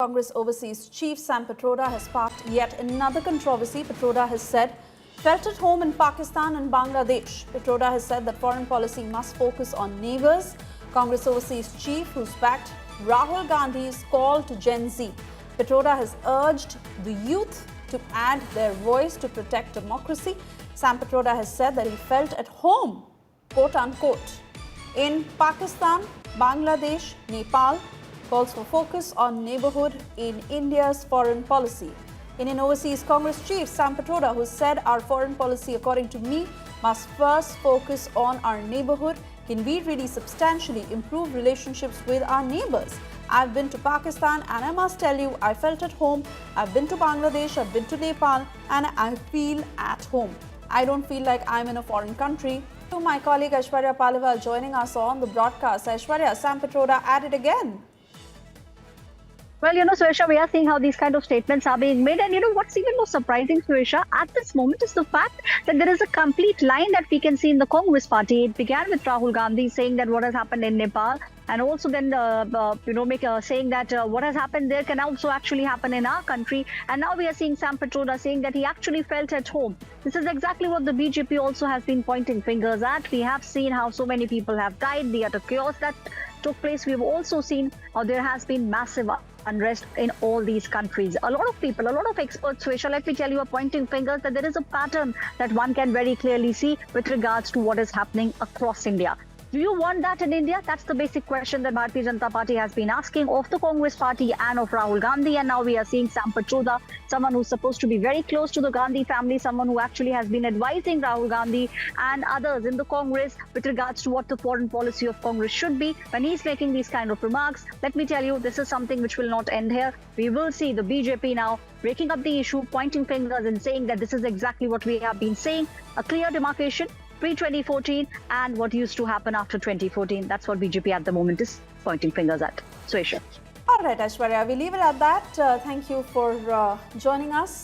Congress Overseas Chief Sam Pitroda has sparked yet another controversy. Pitroda has said, felt at home in Pakistan and Bangladesh. Pitroda has said that foreign policy must focus on neighbours. Congress Overseas Chief, who's backed Rahul Gandhi's call to Gen Z. Pitroda has urged the youth to add their voice to protect democracy. Sam Pitroda has said that he felt at home, quote unquote, in Pakistan, Bangladesh, Nepal. Calls for focus on neighbourhood in India's foreign policy. Indian Overseas Congress Chief Sam Pitroda, who said our foreign policy, according to me, must first focus on our neighbourhood. Can we really substantially improve relationships with our neighbours? I've been to Pakistan and I must tell you, I felt at home. I've been to Bangladesh, I've been to Nepal, and I feel at home. I don't feel like I'm in a foreign country. To my colleague Aishwarya Paliwal joining us on the broadcast. Aishwarya, Sam Pitroda at it again. Well, Suresha, we are seeing how these kind of statements are being made. And what's even more surprising, Suresha, at this moment is the fact that there is a complete line that we can see in the Congress party. It began with Rahul Gandhi saying that what has happened in Nepal, and also then, saying that what has happened there can also actually happen in our country. And now we are seeing Sam Pitroda saying that he actually felt at home. This is exactly what the BJP also has been pointing fingers at. We have seen how so many people have died, the utter chaos that took place. We've also seen how there has been massive unrest in all these countries. A lot of people, a lot of experts, Suresha, let me tell you, are pointing fingers that there is a pattern that one can very clearly see with regards to what is happening across India. Do you want that in India? That's the basic question that Bharatiya Janata Party has been asking of the Congress party and of Rahul Gandhi. And now we are seeing Sam Pitroda, someone who's supposed to be very close to the Gandhi family, someone who actually has been advising Rahul Gandhi and others in the Congress with regards to what the foreign policy of Congress should be. When he's making these kind of remarks, let me tell you, this is something which will not end here. We will see the BJP now breaking up the issue, pointing fingers and saying that this is exactly what we have been saying, a clear demarcation pre-2014 and what used to happen after 2014. That's what BJP at the moment is pointing fingers at. Suresha. All right, Aishwarya, we leave it at that. Thank you for joining us.